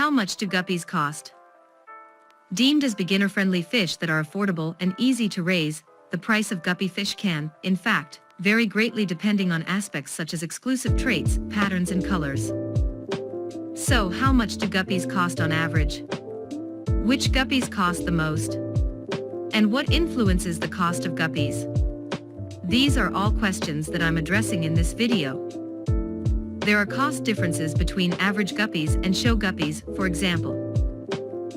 How much do guppies cost? Deemed as beginner-friendly fish that are affordable and easy to raise, the price of guppy fish can, in fact, vary greatly depending on aspects such as exclusive traits, patterns and colors. So how much do guppies cost on average? Which guppies cost the most? And what influences the cost of guppies? These are all questions that I'm addressing in this video. There are cost differences between average guppies and show guppies, for example.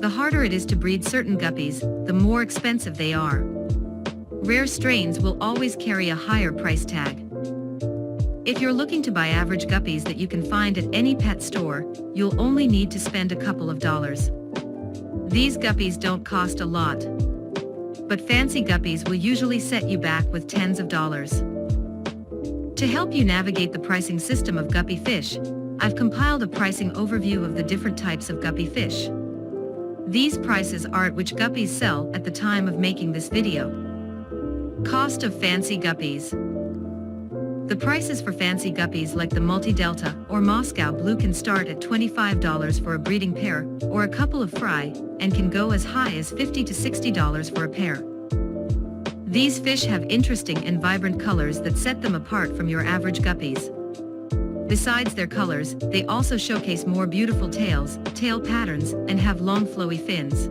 The harder it is to breed certain guppies, the more expensive they are. Rare strains will always carry a higher price tag. If you're looking to buy average guppies that you can find at any pet store, you'll only need to spend a couple of dollars. These guppies don't cost a lot. But fancy guppies will usually set you back with tens of dollars. To help you navigate the pricing system of guppy fish, I've compiled a pricing overview of the different types of guppy fish. These prices are at which guppies sell at the time of making this video. Cost of fancy guppies. The prices for fancy guppies like the multi-delta or Moscow blue can start at $25 for a breeding pair or a couple of fry, and can go as high as $50 to $60 for a pair. These fish have interesting and vibrant colors that set them apart from your average guppies. Besides their colors, they also showcase more beautiful tails, tail patterns, and have long flowy fins.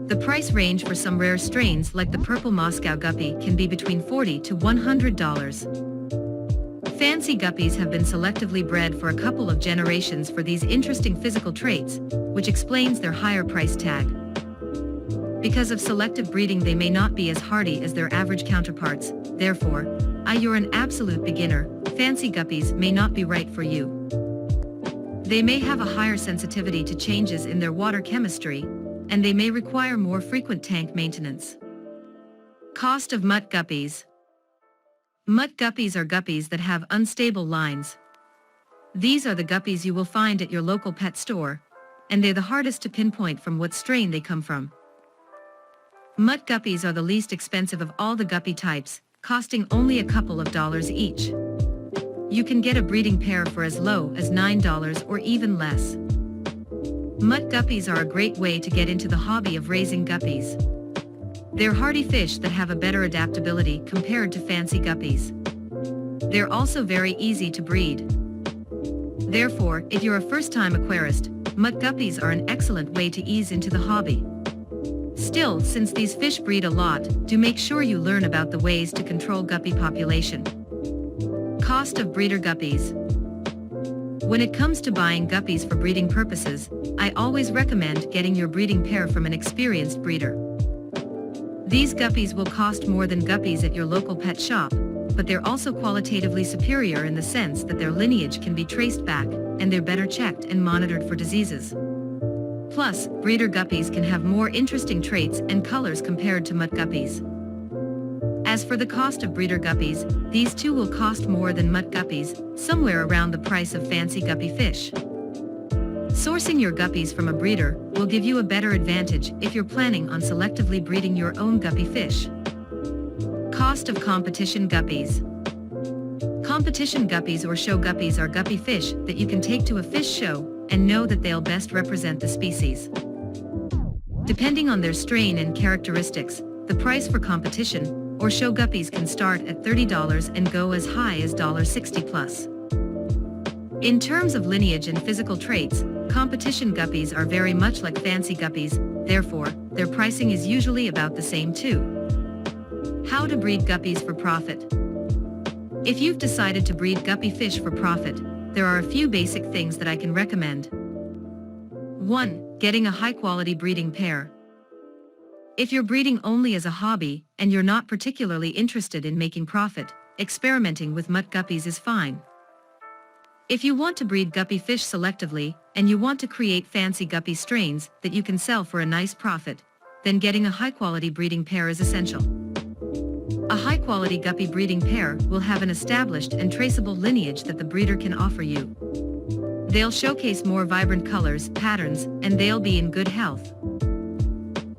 The price range for some rare strains like the purple Moscow guppy can be between $40 to $100. Fancy guppies have been selectively bred for a couple of generations for these interesting physical traits, which explains their higher price tag. Because of selective breeding, they may not be as hardy as their average counterparts, therefore, you're an absolute beginner, fancy guppies may not be right for you. They may have a higher sensitivity to changes in their water chemistry, and they may require more frequent tank maintenance. Cost of mutt guppies. Mutt guppies are guppies that have unstable lines. These are the guppies you will find at your local pet store, and they're the hardest to pinpoint from what strain they come from. Mutt guppies are the least expensive of all the guppy types, costing only a couple of dollars each. You can get a breeding pair for as low as $9 or even less. Mutt guppies are a great way to get into the hobby of raising guppies. They're hardy fish that have a better adaptability compared to fancy guppies. They're also very easy to breed. Therefore, if you're a first-time aquarist, mutt guppies are an excellent way to ease into the hobby. Still, since these fish breed a lot, do make sure you learn about the ways to control guppy population. Cost of breeder guppies. When it comes to buying guppies for breeding purposes, I always recommend getting your breeding pair from an experienced breeder. These guppies will cost more than guppies at your local pet shop, but they're also qualitatively superior in the sense that their lineage can be traced back, and they're better checked and monitored for diseases. Plus, breeder guppies can have more interesting traits and colors compared to mutt guppies. As for the cost of breeder guppies, these too will cost more than mutt guppies, somewhere around the price of fancy guppy fish. Sourcing your guppies from a breeder will give you a better advantage if you're planning on selectively breeding your own guppy fish. Cost of competition guppies. Competition guppies or show guppies are guppy fish that you can take to a fish show and know that they'll best represent the species. Depending on their strain and characteristics, the price for competition or show guppies can start at $30 and go as high as $60 plus. In terms of lineage and physical traits, competition guppies are very much like fancy guppies, therefore, their pricing is usually about the same too. How to breed guppies for profit. If you've decided to breed guppy fish for profit, there are a few basic things that I can recommend. 1. Getting a high-quality breeding pair. If you're breeding only as a hobby, and you're not particularly interested in making profit, experimenting with mutt guppies is fine. If you want to breed guppy fish selectively, and you want to create fancy guppy strains that you can sell for a nice profit, then getting a high-quality breeding pair is essential. A high-quality guppy breeding pair will have an established and traceable lineage that the breeder can offer you. They'll showcase more vibrant colors, patterns, and they'll be in good health.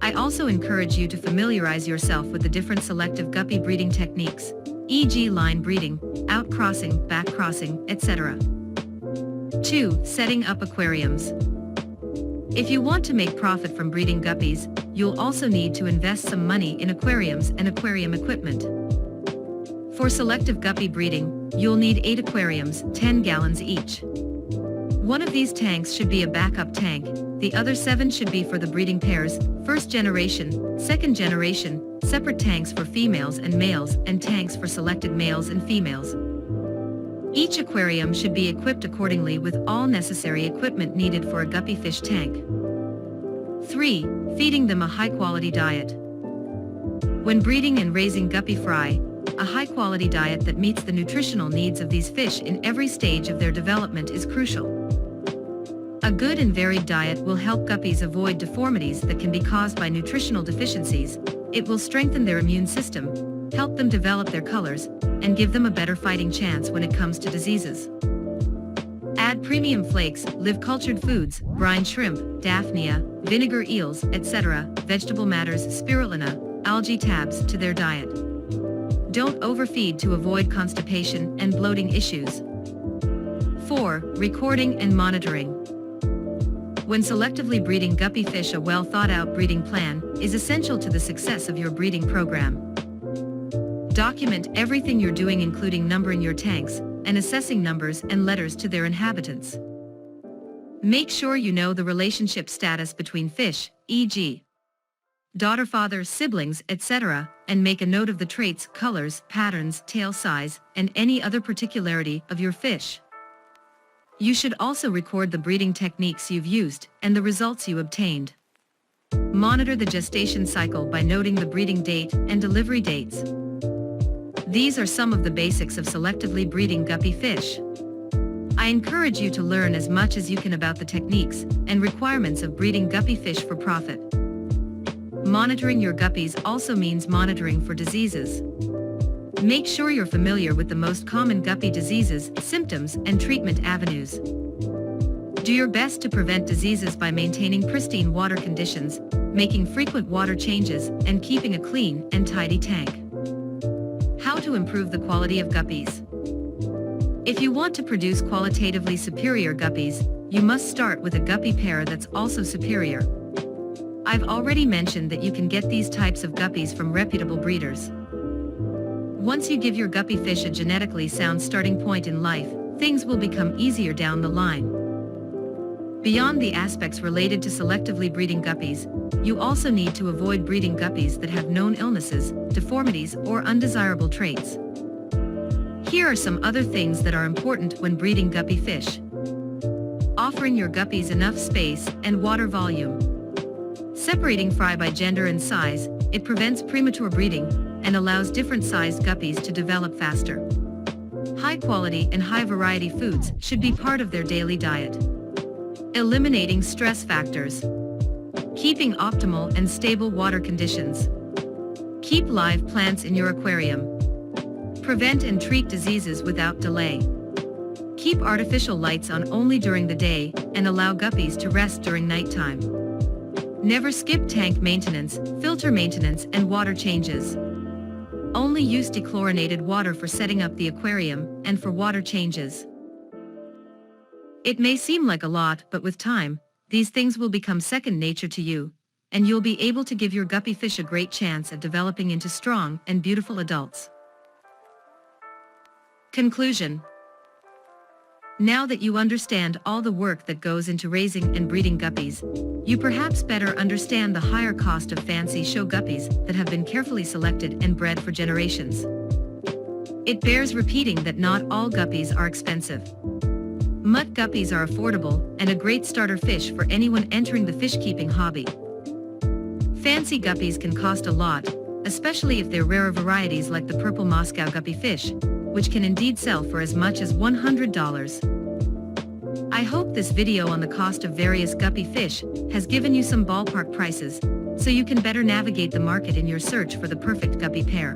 I also encourage you to familiarize yourself with the different selective guppy breeding techniques, e.g. line breeding, outcrossing, backcrossing, etc. 2. Setting up aquariums. If you want to make profit from breeding guppies, you'll also need to invest some money in aquariums and aquarium equipment. For selective guppy breeding, you'll need 8 aquariums, 10 gallons each. One of these tanks should be a backup tank, the other 7 should be for the breeding pairs, first generation, second generation, separate tanks for females and males, and tanks for selected males and females. Each aquarium should be equipped accordingly with all necessary equipment needed for a guppy fish tank. 3. Feeding them a high-quality diet. When breeding and raising guppy fry, a high-quality diet that meets the nutritional needs of these fish in every stage of their development is crucial. A good and varied diet will help guppies avoid deformities that can be caused by nutritional deficiencies. It will strengthen their immune system, help them develop their colors, and give them a better fighting chance when it comes to diseases. Add premium flakes, live-cultured foods, brine shrimp, daphnia, vinegar eels, etc., vegetable matters, spirulina, algae tabs to their diet. Don't overfeed to avoid constipation and bloating issues. 4. Recording and monitoring. When selectively breeding guppy fish, a well-thought-out breeding plan is essential to the success of your breeding program. Document everything you're doing, including numbering your tanks and assessing numbers and letters to their inhabitants. Make sure you know the relationship status between fish, e.g., daughter, father, siblings, etc., and make a note of the traits, colors, patterns, tail size, and any other particularity of your fish. You should also record the breeding techniques you've used and the results you obtained. Monitor the gestation cycle by noting the breeding date and delivery dates. These are some of the basics of selectively breeding guppy fish. I encourage you to learn as much as you can about the techniques and requirements of breeding guppy fish for profit. Monitoring your guppies also means monitoring for diseases. Make sure you're familiar with the most common guppy diseases, symptoms, and treatment avenues. Do your best to prevent diseases by maintaining pristine water conditions, making frequent water changes, and keeping a clean and tidy tank. How to improve the quality of guppies. If you want to produce qualitatively superior guppies, you must start with a guppy pair that's also superior. I've already mentioned that you can get these types of guppies from reputable breeders. Once you give your guppy fish a genetically sound starting point in life, things will become easier down the line. Beyond the aspects related to selectively breeding guppies, you also need to avoid breeding guppies that have known illnesses, deformities, or undesirable traits. Here are some other things that are important when breeding guppy fish. Offering your guppies enough space and water volume. Separating fry by gender and size, it prevents premature breeding and allows different-sized guppies to develop faster. High-quality and high-variety foods should be part of their daily diet. Eliminating stress factors. Keeping optimal and stable water conditions. Keep live plants in your aquarium. Prevent and treat diseases without delay. Keep artificial lights on only during the day and allow guppies to rest during nighttime. Never skip tank maintenance, filter maintenance, and water changes. Only use dechlorinated water for setting up the aquarium and for water changes. It may seem like a lot, but with time, these things will become second nature to you, and you'll be able to give your guppy fish a great chance at developing into strong and beautiful adults. Conclusion. Now that you understand all the work that goes into raising and breeding guppies, you perhaps better understand the higher cost of fancy show guppies that have been carefully selected and bred for generations. It bears repeating that not all guppies are expensive. Mutt guppies are affordable and a great starter fish for anyone entering the fish-keeping hobby. Fancy guppies can cost a lot, especially if they're rarer varieties like the purple Moscow guppy fish, which can indeed sell for as much as $100. I hope this video on the cost of various guppy fish has given you some ballpark prices, so you can better navigate the market in your search for the perfect guppy pair.